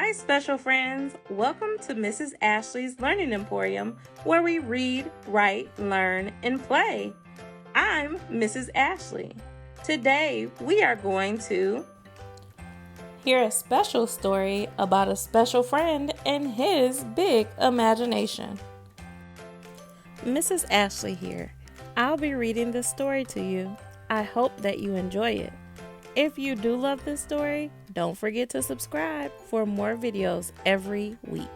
Hi, special friends. Welcome to Mrs. Ashlee's Learning Emporium, where we read, write, learn, and play. I'm Mrs. Ashlee. Today, we are going to hear a special story about a special friend and his big imagination. Mrs. Ashlee here. I'll be reading this story to you. I hope that you enjoy it. If you do love this story, don't forget to subscribe for more videos every week.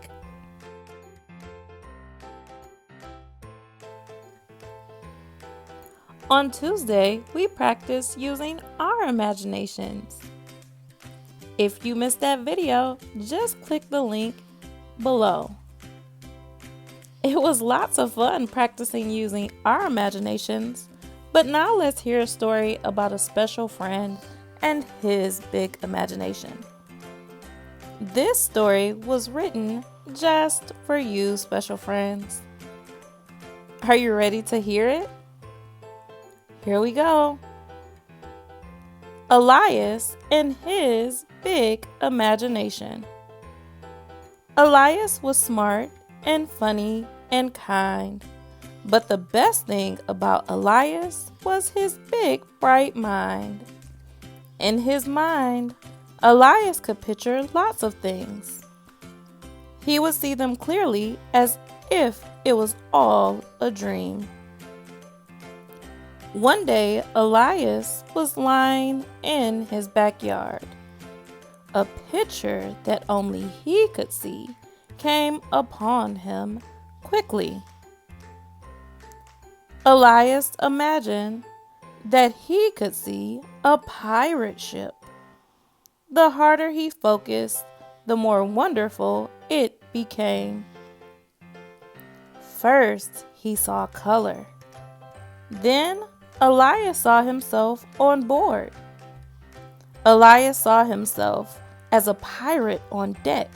On Tuesday, we practiced using our imaginations. If you missed that video, just click the link below. It was lots of fun practicing using our imaginations, but now let's hear a story about a special friend and his big imagination. This story was written just for you, special friends. Are you ready to hear it? Here we go. Elias and his big imagination. Elias was smart and funny and kind, but the best thing about Elias was his big, bright mind. In his mind, Elias could picture lots of things. He would see them clearly as if it was all a dream. One day, Elias was lying in his backyard. A picture that only he could see came upon him quickly. Elias imagined that he could see a pirate ship. The harder he focused, the more wonderful it became. First, he saw color. Then, Elias saw himself on board. Elias saw himself as a pirate on deck,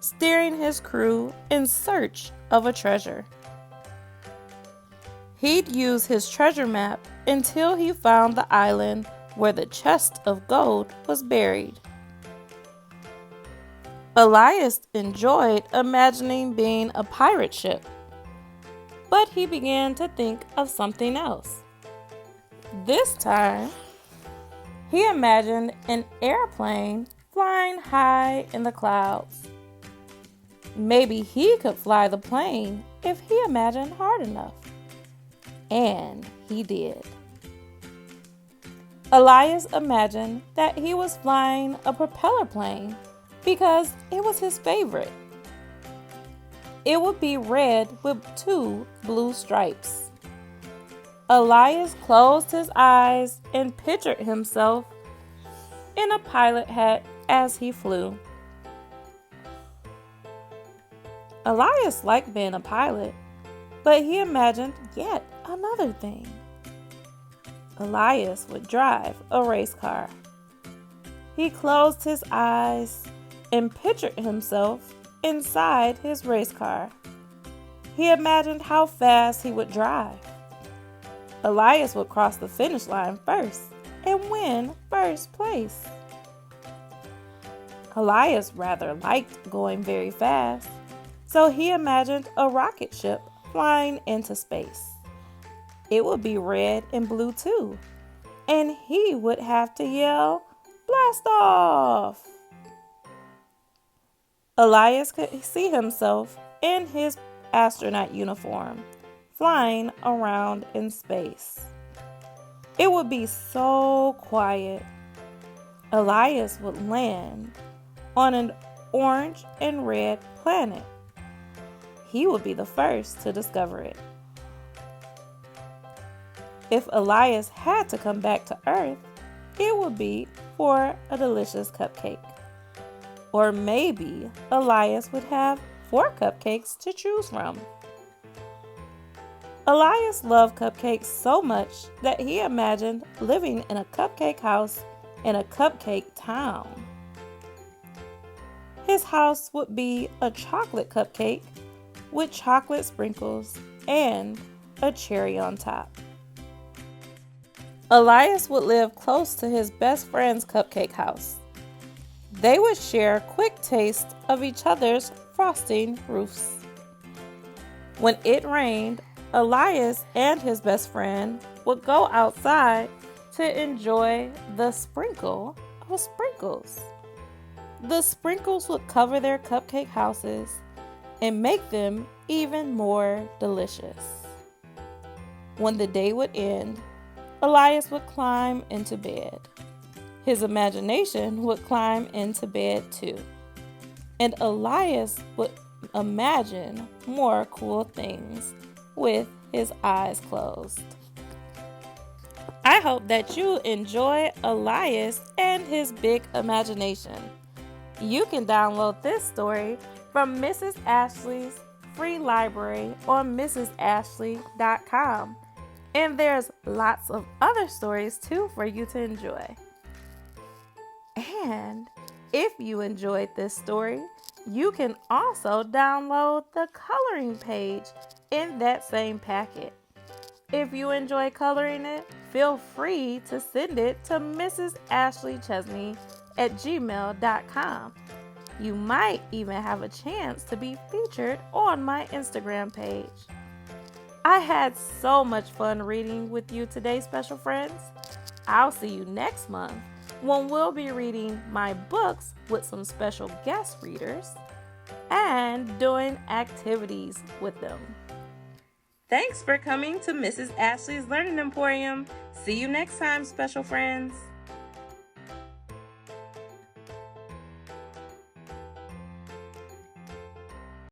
steering his crew in search of a treasure. He'd use his treasure map until he found the island where the chest of gold was buried. Elias enjoyed imagining being a pirate ship, but he began to think of something else. This time, he imagined an airplane flying high in the clouds. Maybe he could fly the plane if he imagined hard enough. And he did. Elias imagined that he was flying a propeller plane because it was his favorite. It would be red with 2 blue stripes. Elias closed his eyes and pictured himself in a pilot hat as he flew. Elias liked being a pilot, but he imagined yet another thing. Elias would drive a race car. He closed his eyes and pictured himself inside his race car. He imagined how fast he would drive. Elias would cross the finish line first and win first place. Elias rather liked going very fast, so he imagined a rocket ship flying into space. It would be red and blue too, and he would have to yell, "Blast off!" Elias could see himself in his astronaut uniform, flying around in space. It would be so quiet. Elias would land on an orange and red planet. He would be the first to discover it. If Elias had to come back to Earth, it would be for a delicious cupcake. Or maybe Elias would have 4 cupcakes to choose from. Elias loved cupcakes so much that he imagined living in a cupcake house in a cupcake town. His house would be a chocolate cupcake with chocolate sprinkles and a cherry on top. Elias would live close to his best friend's cupcake house. They would share quick tastes of each other's frosting roofs. When it rained, Elias and his best friend would go outside to enjoy the sprinkle of sprinkles. The sprinkles would cover their cupcake houses and make them even more delicious. When the day would end, Elias would climb into bed. His imagination would climb into bed too, and Elias would imagine more cool things with his eyes closed. I hope that you enjoy Elias and his big imagination. You can download this story from Mrs. Ashlee's free library on mrsashley.com. And there's lots of other stories too for you to enjoy. And if you enjoyed this story, you can also download the coloring page in that same packet. If you enjoy coloring it, feel free to send it to mrsashleychesney@gmail.com. You might even have a chance to be featured on my Instagram page. I had so much fun reading with you today, special friends. I'll see you next month when we'll be reading my books with some special guest readers and doing activities with them. Thanks for coming to Mrs. Ashlee's Learning Emporium. See you next time, special friends.